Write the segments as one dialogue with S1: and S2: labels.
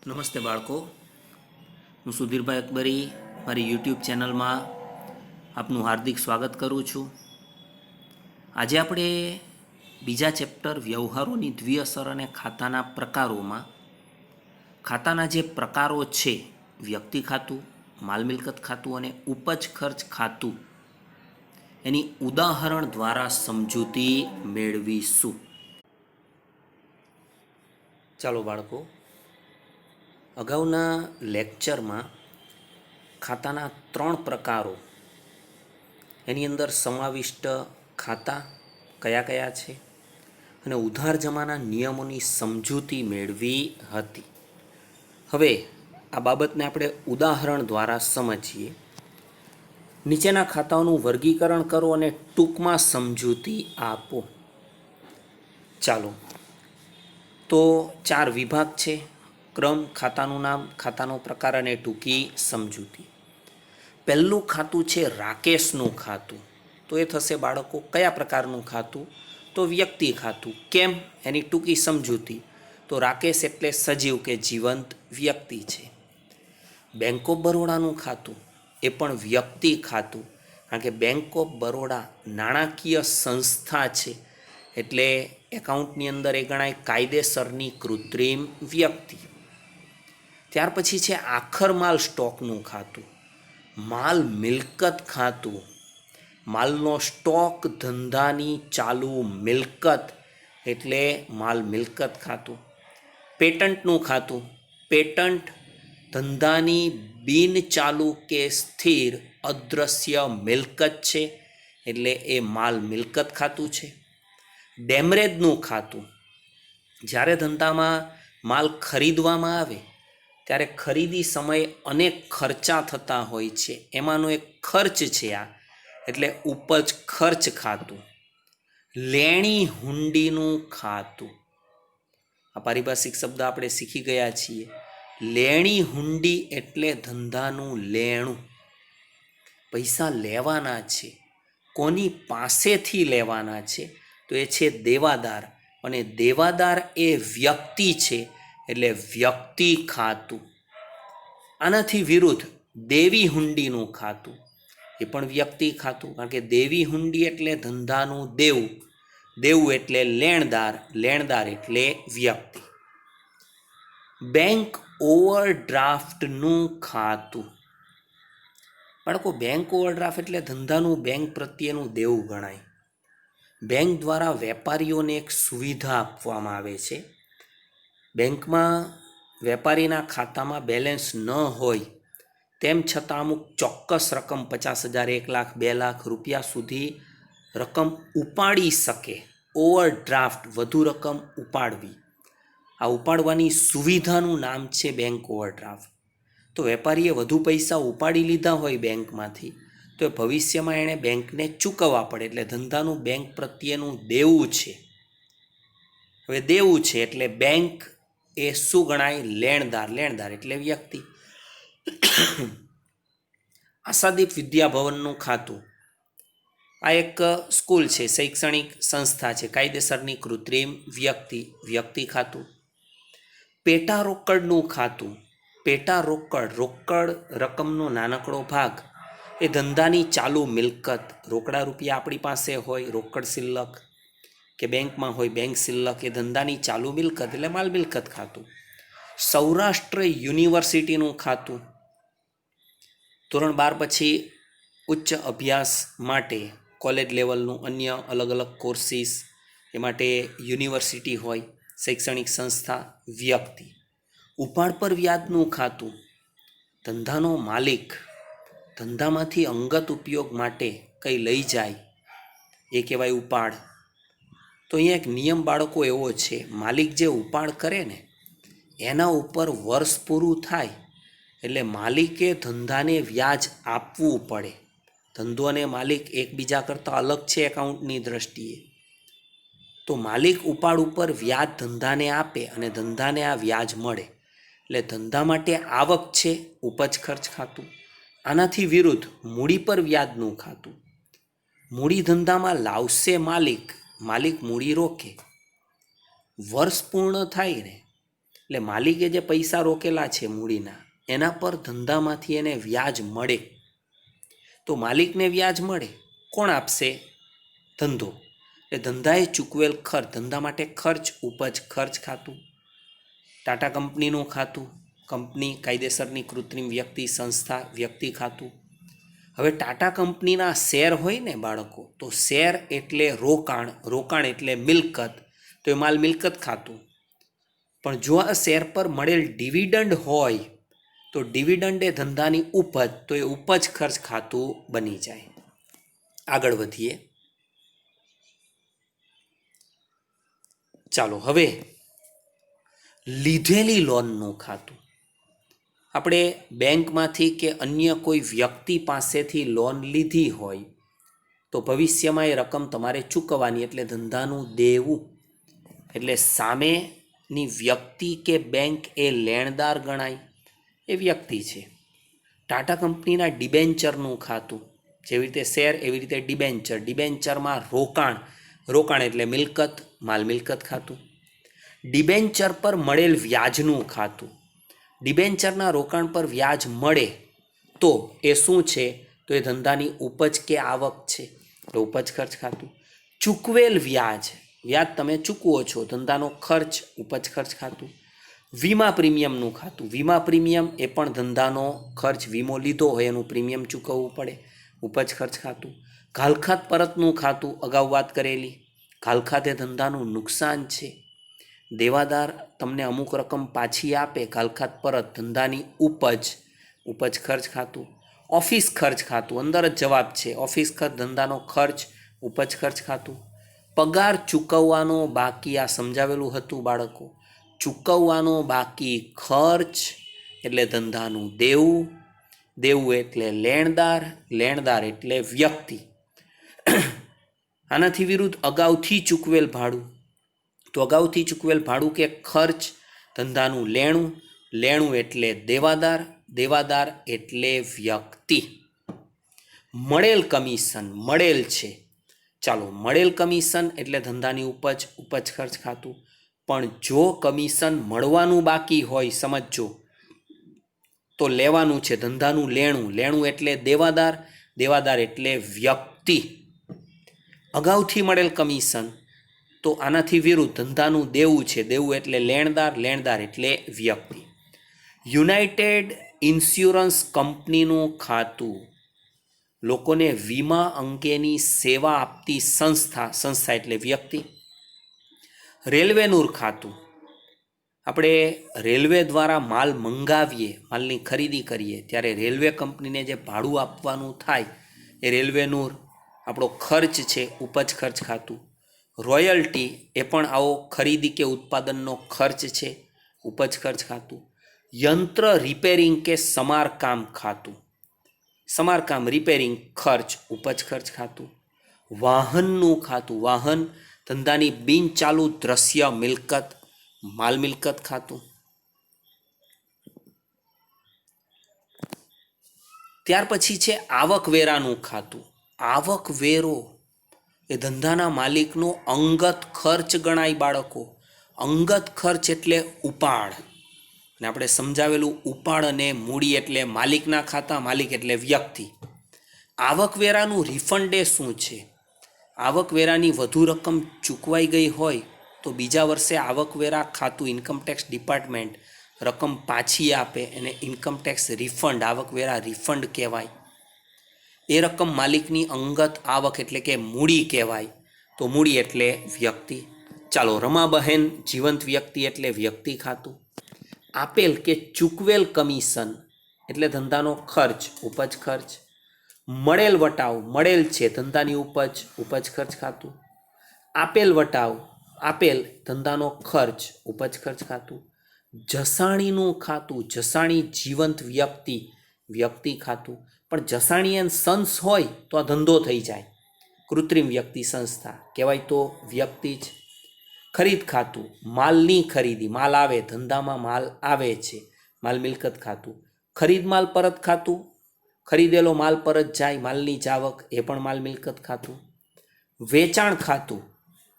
S1: નમસ્તે બાળકો, હું સુધીરભાઈ અકબરી મારી યુટ્યુબ ચેનલમાં આપનું હાર્દિક સ્વાગત કરું છું. આજે આપણે બીજા ચેપ્ટર વ્યવહારોની દ્વિઅસર અને ખાતાના પ્રકારોમાં ખાતાના જે પ્રકારો છે વ્યક્તિ ખાતું, માલ મિલકત ખાતું અને ઉપજ ખર્ચ ખાતું એની ઉદાહરણ દ્વારા સમજૂતી મેળવીશું. ચાલો બાળકો, અગાઉના લેક્ચરમાં ખાતાના 3 પ્રકારો એની અંદર સમાવિષ્ટ ખાતા કયા કયા છે અને ઉધાર જમાના નિયમોની સમજૂતી મેળવી હતી. હવે આ બાબતને આપણે ઉદાહરણ દ્વારા સમજીએ. નીચેના ખાતાઓનું વર્ગીકરણ કરો અને ટૂંકમાં સમજૂતી આપો. ચાલો, તો 4 વિભાગ છે: ક્રમ, ખાતાનું નામ, ખાતાનો પ્રકાર અને ટૂંકી સમજૂતી. પહેલું ખાતું છે રાકેશનું ખાતું. તો એ થશે બાળકો કયા પ્રકારનું ખાતું? તો વ્યક્તિ ખાતું. કેમ? એની ટૂંકી સમજૂતી. તો રાકેશ એટલે સજીવ કે જીવંત વ્યક્તિ છે. બેંક ઓફ બરોડાનું ખાતું એ પણ વ્યક્તિ ખાતું, કારણ કે બેંક ઓફ બરોડા નાણાકીય સંસ્થા છે, એટલે એકાઉન્ટની અંદર એ ગણાય કાયદેસરની કૃત્રિમ વ્યક્તિ. ત્યાર પછી છે આખર માલ સ્ટોકનું ખાતું. માલ મિલકત ખાતું, માલનો સ્ટોક, ધંધાની ચાલુ મિલકત એટલે માલ મિલકત ખાતું. પેટન્ટનું ખાતું, પેટન્ટ ધંધાની બિન ચાલુ કે સ્થિર અદ્રશ્ય મિલકત છે, એટલે એ માલ મિલકત ખાતું છે. ડેમરેજનું ખાતું, જ્યારે ધંધામાં માલ ખરીદવામાં આવે ત્યારે ખરીદી સમયે અનેક ખર્ચા થતા હોય છે, એમાંનો એક ખર્ચ છે આ, એટલે ઉપજ ખર્ચ ખાતું. લેણી હુંડીનું ખાતું, આ પારિભાષિક શબ્દ આપણે શીખી ગયા છીએ. લેણી હુંડી એટલે ધંધાનું લેણું, પૈસા લેવાના છે, કોની પાસેથી લેવાના છે? તો એ છે દેવાદાર, અને દેવાદાર એ વ્યક્તિ છે, એટલે વ્યક્તિ ખાતું. આનાથી વિરુદ્ધ દેવી હુંડીનું ખાતું, એ પણ વ્યક્તિ ખાતું, કારણ કે દેવી હુંડી એટલે ધંધાનું દેવું, દેવું એટલે લેણદાર, લેણદાર એટલે વ્યક્તિ. બેંક ઓવરડ્રાફ્ટનું ખાતું. બાળકો, બેંક ઓવરડ્રાફ્ટ એટલે ધંધાનું બેંક પ્રત્યેનું દેવું ગણાય. બેંક દ્વારા વેપારીઓને એક સુવિધા આપવામાં આવે છે. બેંકમાં વેપારીના ખાતામાં બેલેન્સ ન હોય તેમ છતાં અમુક ચોક્કસ રકમ 50,000, 1 લાખ, 2 લાખ રૂપિયા સુધી રકમ ઉપાડી શકે. ઓવરડ્રાફ્ટ, વધુ રકમ ઉપાડવી, આ ઉપાડવાની સુવિધાનું નામ છે બેંક ઓવરડ્રાફ્ટ. તો વેપારીએ વધુ પૈસા ઉપાડી લીધા હોય બેંકમાંથી, તો ભવિષ્યમાં એણે બેંકને ચૂકવવા પડે, એટલે ધંધાનું બેંક પ્રત્યેનું દેવું છે. હવે દેવું છે એટલે બેંક એ શું ગણાય? લેણદાર, લેણદાર એટલે વ્યક્તિ. આશાદીપ વિદ્યાભવનનું ખાતું, આ એક સ્કૂલ છે, શૈક્ષણિક સંસ્થા છે, કાયદેસરની કૃત્રિમ વ્યક્તિ, વ્યક્તિ ખાતું. પેટા રોકડનું ખાતું, પેટા રોકડ, રોકડ રકમનો નાનકડો ભાગ એ ધંધાની ચાલુ મિલકત. રોકડા રૂપિયા આપણી પાસે હોય, રોકડ શિલ્લક, કે બેંકમાં હોય બેંક શિલ્લક, એ ધંધાની ચાલુ મિલકત એટલે માલ મિલકત ખાતું. સૌરાષ્ટ્ર યુનિવર્સિટીનું ખાતું, ધોરણ 12 પછી ઉચ્ચ અભ્યાસ માટે કોલેજ લેવલનું અન્ય અલગ અલગ કોર્સીસ, એ માટે યુનિવર્સિટી હોય, શૈક્ષણિક સંસ્થા, વ્યક્તિ. ઉપાડ પર વ્યાજનું ખાતું, ધંધાનો માલિક ધંધામાંથી અંગત ઉપયોગ માટે કંઈ લઈ જાય એ કહેવાય ઉપાડ. તો અહીંયા એક નિયમ બાળકો એવો છે, માલિક જે ઉપાડ કરે ને એના ઉપર વર્ષ પૂરું થાય એટલે માલિકે ધંધાને વ્યાજ આપવું પડે. ધંધો અને માલિક એકબીજા કરતાં અલગ છે એકાઉન્ટની દ્રષ્ટિએ. તો માલિક ઉપાડ ઉપર વ્યાજ ધંધાને આપે અને ધંધાને આ વ્યાજ મળે, એટલે ધંધા માટે આવક છે, ઉપજ ખર્ચ ખાતું. આનાથી વિરુદ્ધ મૂડી પર વ્યાજનું ખાતું. મૂડી ધંધામાં લાવશે માલિક, માલિક મૂડી રોકે, વર્ષ પૂર્ણ થાય ને એટલે માલિકે જે પૈસા રોકેલા છે મૂડીના, એના પર ધંધામાંથી એને વ્યાજ મળે. તો માલિકને વ્યાજ મળે, કોણ આપશે? ધંધો. એટલે ધંધાએ ચૂકવેલ ખર્ચ, ધંધા માટે ખર્ચ, ઉપજ ખર્ચ ખાતું. ટાટા કંપનીનું ખાતું, કંપની કાયદેસરની કૃત્રિમ વ્યક્તિ, સંસ્થા વ્યક્તિ ખાતું. હવે ટાટા કંપનીના શેર હોય ને બાળકો, તો શેર એટલે રોકાણ, રોકાણ એટલે મિલકત, તો એ માલ મિલકત ખાતું. પણ જો આ શેર પર મળેલ ડિવિડન્ડ હોય તો ડિવિડન્ડ એ ધંધાની ઉપજ, તો એ ઉપજ ખર્ચ ખાતું બની જાય. આગળ વધીએ. ચાલો હવે લીધેલી લોનનું ખાતું. આપણે બેંકમાંથી કે અન્ય કોઈ વ્યક્તિ પાસેથી લોન લીધી હોય તો ભવિષ્યમાં એ રકમ તમારે ચૂકવવાની, એટલે ધંધાનું દેવું. એટલે સામેની વ્યક્તિ કે બેંક એ લેણદાર ગણાય, એ વ્યક્તિ છે. ટાટા કંપનીના ડિબેન્ચરનું ખાતું, જેવી રીતે શેર એવી રીતે ડિબેન્ચર, ડિબેન્ચરમાં રોકાણ, રોકાણ એટલે મિલકત, માલ મિલકત ખાતું. ડિબેન્ચર પર મળેલ વ્યાજનું ખાતું, ડિબેન્ચરના રોકાણ પર વ્યાજ મળે તો એ શું છે? તો એ ધંધાની ઉપજ કે આવક છે, એટલે ઉપજ ખર્ચ ખાતું. ચૂકવેલ વ્યાજ, વ્યાજ તમે ચૂકવો છો, ધંધાનો ખર્ચ, ઉપજ ખર્ચ ખાતું. વીમા પ્રીમિયમનું ખાતું, વીમા પ્રીમિયમ એ પણ ધંધાનો ખર્ચ, વીમો લીધો હોય એનું પ્રીમિયમ ચૂકવવું પડે, ઉપજ ખર્ચ ખાતું. ઘાલખાત પરતનું ખાતું, અગાઉ વાત કરેલી, ઘાલખાત એ ધંધાનું નુકસાન છે. દેવાદાર તમને અમુક રકમ પાછી આપે, ઘાલખાત પરત ધંધાની ઉપજ, ઉપજ ખર્ચ ખાતું. ઓફિસ ખર્ચ ખાતું, અંદર જ જવાબ છે, ઓફિસ ખર્ચ ધંધાનો ખર્ચ, ઉપજ ખર્ચ ખાતું. પગાર ચૂકવવાનો બાકી, આ સમજાવેલું હતું બાળકો. ચૂકવવાનો બાકી ખર્ચ એટલે ધંધાનું દેવું, દેવું એટલે લેણદાર, લેણદાર એટલે વ્યક્તિ. આનાથી વિરુદ્ધ અગાઉથી ચૂકવેલ ભાડું, તો અગાઉથી ચૂકવેલ ભાડું કે ખર્ચ ધંધાનું લેણું, લેણું એટલે દેવાદાર, દેવાદાર એટલે વ્યક્તિ. મળેલ કમિશન, મળેલ છે, ચાલો મળેલ કમિશન એટલે ધંધાની ઉપજ, ઉપજ ખર્ચ ખાતું. પણ જો કમિશન મળવાનું બાકી હોય, સમજો, તો લેવાનું છે, ધંધાનું લેણું, લેણું એટલે દેવાદાર, દેવાદાર એટલે વ્યક્તિ. અગાઉથી મળેલ કમિશન તો આનાથી વિરુદ્ધ ધંધાનું દેવું છે, દેવું એટલે લેણદાર, લેણદાર એટલે વ્યક્તિ. યુનાઇટેડ ઇન્સ્યોરન્સ કંપનીનું ખાતું, લોકોને વીમા અંગેની સેવા આપતી સંસ્થા, સંસ્થા એટલે વ્યક્તિ. રેલવેનું ખાતું, આપણે રેલવે દ્વારા માલ મંગાવીએ, માલની ખરીદી કરીએ ત્યારે રેલવે કંપનીને જે ભાડું આપવાનું થાય એ રેલવેનું આપણો ખર્ચ છે, ઉપજ ખર્ચ ખાતું. રોયલ્ટી એ પણ આવો ખરીદી કે ઉત્પાદનનો ખર્ચ છે, ઉપજ ખર્ચ ખાતું. યંત્ર રિપેરિંગ કે સમારકામ ખાતું, સમારકામ રિપેરિંગ ખર્ચ, ઉપજ ખર્ચ ખાતું. વાહનનું ખાતું, વાહન ધંધાની બિનચાલુ દ્રશ્ય મિલકત, માલ મિલકત ખાતું. ત્યાર પછી છે આવકવેરાનું ખાતું. આવકવેરો એ ધંધાના માલિકનો અંગત ખર્ચ ગણાય બાળકો. અંગત ખર્ચ એટલે ઉપાડ, અને આપણે સમજાવેલું ઉપાડ અને મૂડી એટલે માલિકના ખાતા, માલિક એટલે વ્યક્તિ. આવકવેરાનું રિફંડ એ શું છે? આવકવેરાની વધુ રકમ ચૂકવાઈ ગઈ હોય તો બીજા વર્ષે આવકવેરા ખાતું, ઇન્કમટેક્સ ડિપાર્ટમેન્ટ રકમ પાછી આપે, એને ઇન્કમટેક્સ રિફંડ, આવકવેરા રિફંડ કહેવાય. એ રકમ માલિકની અંગત આવક એટલે કે મૂડી કહેવાય, તો મૂડી એટલે વ્યક્તિ. ચાલો, રમાબહેન જીવંત વ્યક્તિ એટલે વ્યક્તિ ખાતું. આપેલ કે ચૂકવેલ કમિશન એટલે ધંધાનો ખર્ચ, ઉપજ ખર્ચ. મળેલ વટાવ, મળેલ છે ધંધાની ઉપજ, ઉપજ ખર્ચ ખાતું. આપેલ વટાવ, આપેલ ધંધાનો ખર્ચ, ઉપજ ખર્ચ ખાતું. જસાણીનું ખાતું, જસાણી જીવંત વ્યક્તિ, વ્યક્તિ ખાતું. પણ જસાણી એન સંસ હોય તો આ ધંધો થઈ જાય, કૃત્રિમ વ્યક્તિ સંસ્થા કહેવાય તો વ્યક્તિ જ. ખરીદ ખાતું, માલની ખરીદી, માલ આવે, ધંધામાં માલ આવે છે, માલ મિલકત ખાતું. ખરીદ માલ પરત ખાતું, ખરીદેલો માલ પરત જાય, માલની જાવક, એ પણ માલ મિલકત ખાતું. વેચાણ ખાતું,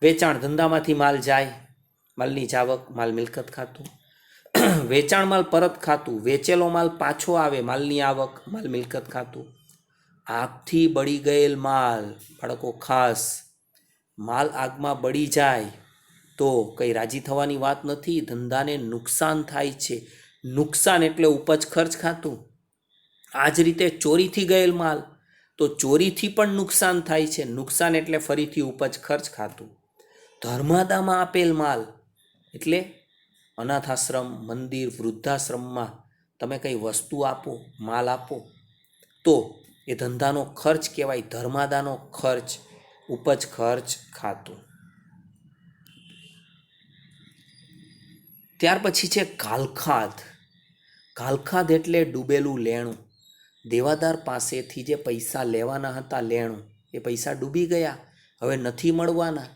S1: વેચાણ ધંધામાંથી માલ જાય, માલની જાવક, માલ મિલકત ખાતું. વેચાણ માલ પરત ખાતું, વેચેલો માલ પાછો આવે, માલની આવક, માલ મિલકત ખાતું. આગથી બળી ગયેલ માલ, બાળકો ખાસ, માલ આગમાં બળી જાય તો કંઈ રાજી થવાની વાત નથી, ધંધાને નુકસાન થાય છે. નુકસાન એટલે ઉપજ ખર્ચ ખાતું. આ જ રીતે ચોરીથી ગયેલ માલ, તો ચોરીથી પણ નુકસાન થાય છે, નુકસાન એટલે ફરીથી ઉપજ ખર્ચ ખાતું. ધર્માદામાં આપેલ માલ એટલે અનાથ આશ્રમ, મંદિર, વૃદ્ધાશ્રમમાં તમે કંઈ વસ્તુ આપો, માલ આપો, તો એ ધંધાનો ખર્ચ કહેવાય, ધર્માદાનો ખર્ચ, ઉપજ ખર્ચ ખાતું. ત્યાર પછી છે ઘાલખાદ. ઘાલખાદ એટલે ડૂબેલું લેણું. દેવાદાર પાસેથી જે પૈસા લેવાના હતા, લેણું, એ પૈસા ડૂબી ગયા, હવે નથી મળવાના,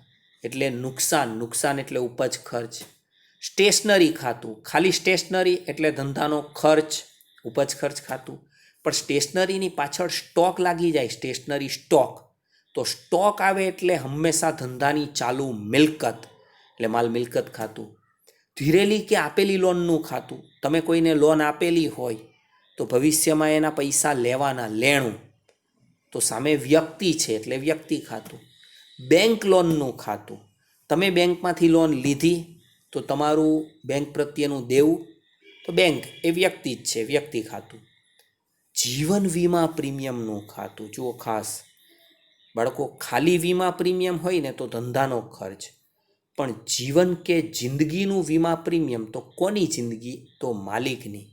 S1: એટલે નુકસાન. નુકસાન એટલે ઉપજ ખર્ચ. સ્ટેશનરી ખાતું, ખાલી સ્ટેશનરી એટલે ધંધાનો ખર્ચ, ઉપજ ખર્ચ ખાતું. પણ સ્ટેશનરીની પાછળ સ્ટોક લાગી જાય, સ્ટેશનરી સ્ટોક, તો સ્ટોક આવે એટલે હંમેશા ધંધાની ચાલુ મિલકત, એટલે માલ મિલકત ખાતું. ધીરેલી કે આપેલી લોનનું ખાતું, તમે કોઈને લોન આપેલી હોય તો ભવિષ્યમાં એના પૈસા લેવાના, લેણું, તો સામે વ્યક્તિ છે એટલે વ્યક્તિ ખાતું. બેંક લોનનું ખાતું, તમે બેંકમાંથી લોન લીધી તો તમારું બેંક પ્રત્યેનું દેવું, તો બેંક એ વ્યક્તિ જ છે, વ્યક્તિ ખાતું. જીવન વીમા પ્રીમિયમનું ખાતું, જુઓ ખાસ બાળકો, ખાલી વીમા પ્રીમિયમ હોય ને તો ધંધાનો ખર્ચ, પણ જીવન કે જિંદગીનું વીમા પ્રીમિયમ તો કોની જિંદગી, તો માલિકની.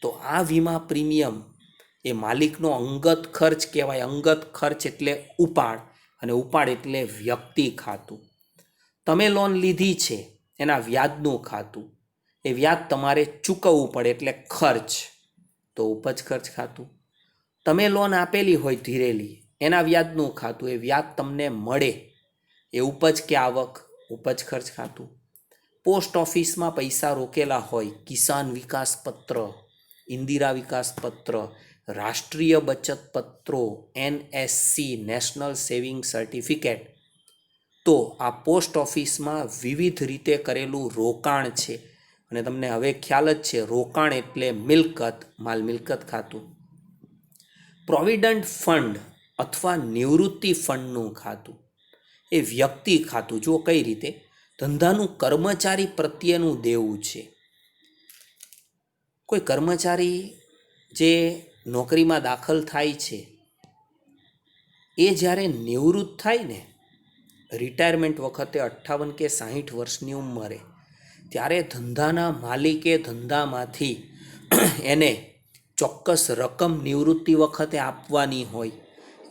S1: તો આ વીમા પ્રીમિયમ એ માલિકનો અંગત ખર્ચ કહેવાય. અંગત ખર્ચ એટલે ઉપાડ, અને ઉપાડ એટલે વ્યક્તિ ખાતું. તમે લોન લીધી છે એના વ્યાજનું ખાતું, એ વ્યાજ તમારે ચૂકવવું પડે એટલે ખર્ચ, તો ઉપજ ખર્ચ ખાતું. તમે લોન આપેલી હોય ધીરેલી, એના વ્યાજનું ખાતું, એ વ્યાજ તમને મળે, એ ઉપજ કે આવક, ઉપજ ખર્ચ ખાતું. પોસ્ટ ઓફિસમાં પૈસા રોકેલા હોય, કિસાન વિકાસ પત્ર, ઇન્દિરા વિકાસ પત્ર, રાષ્ટ્રીય બચત પત્રો, NSC, નેશનલ સેવિંગ સર્ટિફિકેટ, તો આ પોસ્ટ ઓફિસમાં વિવિધ રીતે કરેલું રોકાણ છે. અને તમને હવે ખ્યાલ જ છે, રોકાણ એટલે મિલકત, માલ મિલકત ખાતું. પ્રોવિડન્ટ ફંડ અથવા નિવૃત્તિ ફંડનું ખાતું, એ વ્યક્તિ ખાતું. જો કઈ રીતે, ધંધાનું કર્મચારી પ્રત્યેનું દેવું છે. કોઈ કર્મચારી જે નોકરીમાં દાખલ થાય છે, એ જ્યારે નિવૃત્ત થાય ને, રિટાયરમેન્ટ વખતે 58 કે 60 વર્ષની ઉંમરે, ત્યારે ધંધાના માલિકે ધંધામાંથી એને ચોક્કસ રકમ નિવૃત્તિ વખતે આપવાની હોય,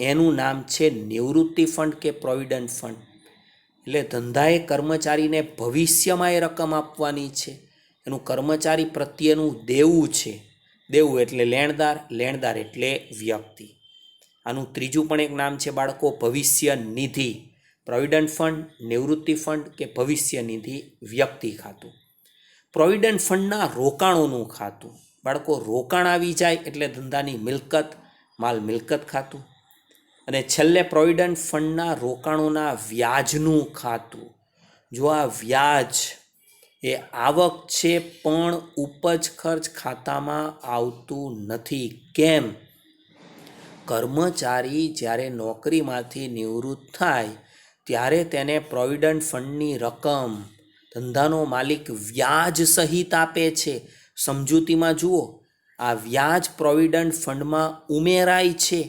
S1: એનું નામ છે નિવૃત્તિ ફંડ કે પ્રોવિડન્ટ ફંડ. એટલે ધંધાએ કર્મચારીને ભવિષ્યમાં એ રકમ આપવાની છે, એનું કર્મચારી પ્રત્યેનું દેવું છે. દેવું એટલે લેણદાર, લેણદાર એટલે વ્યક્તિ. આનું ત્રીજું પણ એક નામ છે બાળકો, ભવિષ્ય નિધિ. પ્રોવિડન્ટ ફંડ, નિવૃત્તિ ફંડ કે ભવિષ્ય નિધિ, વ્યક્તિ ખાતું. પ્રોવિડન્ટ ફંડના રોકાણોનું ખાતું, બાળકો રોકાણ આવી જાય એટલે ધંધાની મિલકત, માલ મિલકત ખાતું. અને છેલ્લે પ્રોવિડન્ટ ફંડના રોકાણોના વ્યાજનું ખાતું. જો આ વ્યાજ એ આવક છે પણ ઉપજ ખર્ચ ખાતામાં આવતું નથી. કેમ? કર્મચારી જ્યારે નોકરીમાંથી નિવૃત્ત થાય ત્યારે તેને પ્રોવિડન્ટ ફંડની રકમ ધંધાનો માલિક વ્યાજ સહિત આપે છે. સમજૂતીમાં જુઓ, આ વ્યાજ પ્રોવિડન્ટ ફંડમાં ઉમેરાય છે,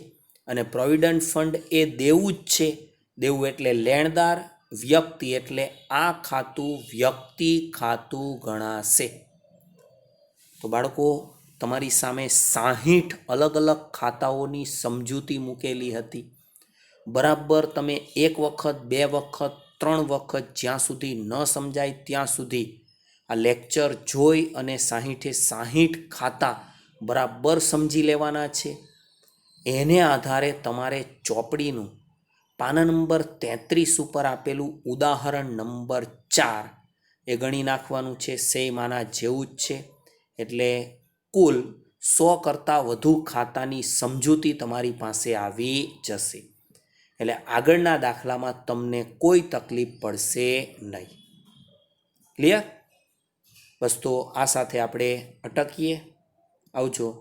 S1: અને પ્રોવિડન્ટ ફંડ એ દેવું જ છે. દેવું એટલે લેણદાર, વ્યક્તિ એટલે આ ખાતું વ્યક્તિ ખાતું ગણાશે. તો બાળકો, તમારી સામે 60 અલગ અલગ ખાતાઓની સમજૂતી મૂકેલી હતી. બરાબર તમે એક વખત, બે વખત, 3 વખત, જ્યાં સુધી ન સમજાય ત્યાં સુધી આ લેક્ચર જોઈ અને 60 ખાતા બરાબર સમજી લેવાના છે. એને આધારે તમારે ચોપડીનું પાના નંબર 33 ઉપર આપેલું ઉદાહરણ નંબર 4 એ ગણી નાખવાનું છે. સેમાના જેવું જ છે. એટલે કુલ 100 કરતાં વધુ ખાતાની સમજૂતી તમારી પાસે આવી જશે. એટલે આગળના દાખલામાં તમને કોઈ તકલીફ પડશે નહીં. ક્લિયર? બસ તો આ સાથે આપણે અટકીએ. આવજો.